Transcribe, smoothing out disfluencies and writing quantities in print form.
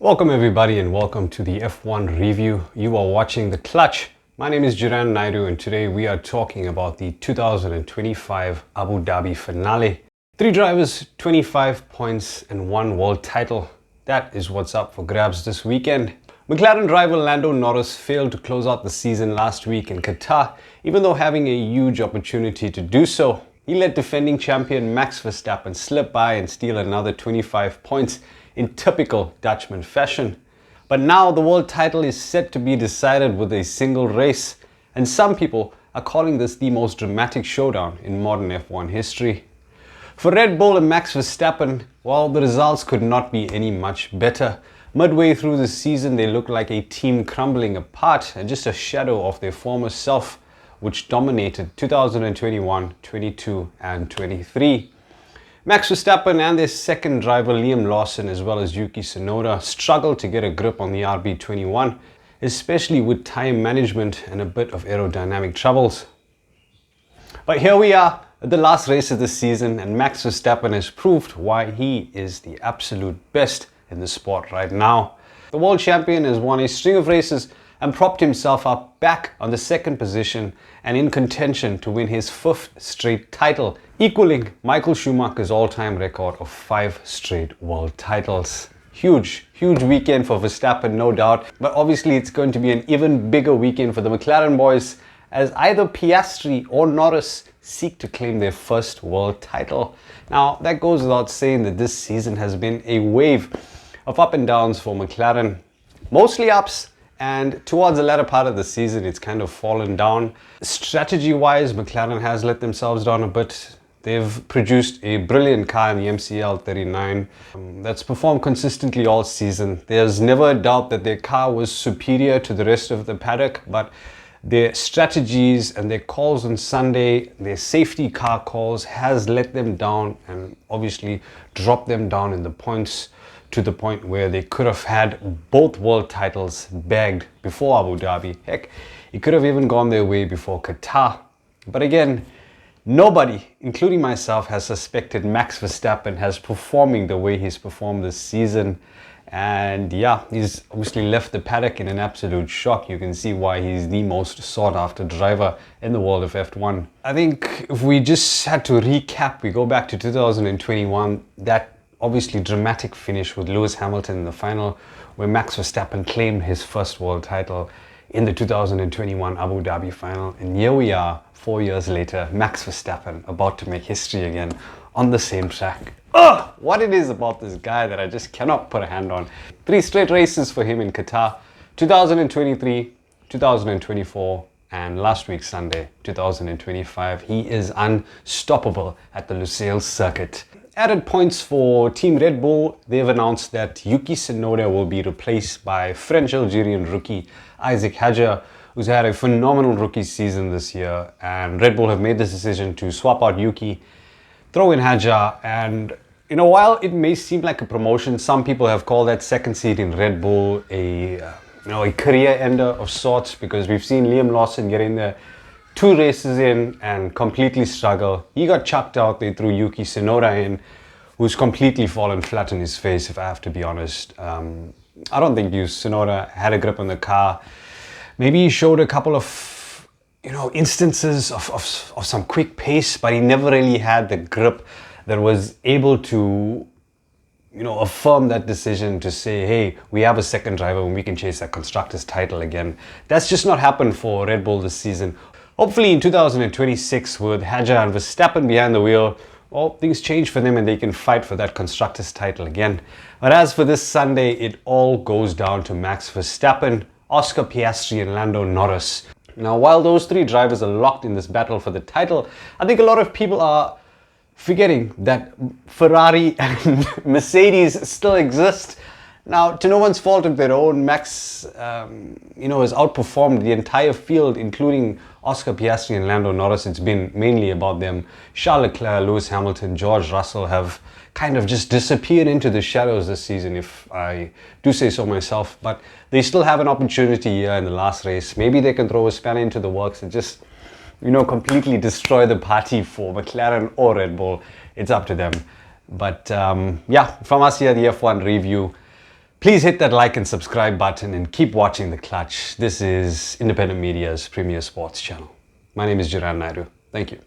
Welcome everybody and welcome to the F1 review. You are watching The Clutch. My name is Jiran Naidu and today we are talking about the 2025 Abu Dhabi Finale. 3 drivers, 25 points and 1 world title. That is what's up for grabs this weekend. McLaren driver Lando Norris failed to close out the season last week in Qatar, even though having a huge opportunity to do so. He let defending champion Max Verstappen slip by and steal another 25 points in typical Dutchman fashion. But now the world title is set to be decided with a single race, and some people are calling this the most dramatic showdown in modern F1 history. For Red Bull and Max Verstappen, well, the results could not be any much better. Midway through the season, they look like a team crumbling apart and just a shadow of their former self, which dominated 2021, 22 and 23. Max Verstappen and their second driver Liam Lawson as well as Yuki Tsunoda struggled to get a grip on the RB21, especially with time management and a bit of aerodynamic troubles. But here we are at the last race of the season and Max Verstappen has proved why he is the absolute best in the sport right now. The world champion has won a string of races and propped himself up back on the second position and in contention to win his 5th straight title, equaling Michael Schumacher's all-time record of 5 straight world titles. Huge weekend for Verstappen, no doubt, but obviously it's going to be an even bigger weekend for the McLaren boys as either Piastri or Norris seek to claim their first world title. Now, that goes without saying that this season has been a wave of up and downs for McLaren, mostly ups, and towards the latter part of the season it's kind of fallen down. Strategy wise, McLaren has let themselves down a bit. They've produced a brilliant car in the MCL 39 that's performed consistently all season. There's never a doubt that their car was superior to the rest of the paddock, but their strategies and their calls on Sunday, their safety car calls has let them down and obviously dropped them down in the points to the point where they could have had both world titles bagged before Abu Dhabi. Heck, it could have even gone their way before Qatar. But again, nobody, including myself, has suspected Max Verstappen has performing the way he's performed this season. And yeah, he's obviously left the paddock in an absolute shock. You can see why he's the most sought after driver in the world of F1. I think if we just had to recap, we go back to 2021, that obviously dramatic finish with Lewis Hamilton in the final where Max Verstappen claimed his first world title in the 2021 Abu Dhabi final. And here we are 4 years later, Max Verstappen about to make history again on the same track. What it is about this guy that I just cannot put a hand on. 3 straight races for him in Qatar, 2023, 2024 and last week Sunday, 2025. He is unstoppable at the Lusail circuit. Added points for Team Red Bull. They've announced that Yuki Tsunoda will be replaced by French-Algerian rookie Isaac Hadjar, who's had a phenomenal rookie season this year. And Red Bull have made this decision to swap out Yuki, throw in Hadjar, and while it may seem like a promotion, some people have called that second seat in Red Bull a career ender of sorts, because we've seen Liam Lawson get in there 2 races in and completely struggle. He got chucked out. They threw Yuki Tsunoda in, who's completely fallen flat on his face, if I have to be honest. I don't think Tsunoda had a grip on the car. Maybe he showed a couple of instances of some quick pace, but he never really had the grip that was able to affirm that decision to say, hey, we have a second driver and we can chase that constructors title again. That's just not happened for Red Bull this season. Hopefully in 2026, with Hadjar and Verstappen behind the wheel, well, things change for them and they can fight for that constructors title again. But as for this Sunday, it all goes down to Max Verstappen, Oscar Piastri and Lando Norris. Now, while those 3 drivers are locked in this battle for the title, I think a lot of people are forgetting that Ferrari and Mercedes still exist. Now, to no one's fault of their own, Max has outperformed the entire field, including Oscar Piastri and Lando Norris. It's been mainly about them. Charles Leclerc, Lewis Hamilton, George Russell have kind of just disappeared into the shadows this season, if I do say so myself. But they still have an opportunity here in the last race. Maybe they can throw a spanner into the works and just, completely destroy the party for McLaren or Red Bull. It's up to them. But yeah, from us here, the F1 review. Please hit that like and subscribe button and keep watching The Clutch. This is independent media's premier sports channel. My name is Jiran Naidu. Thank you.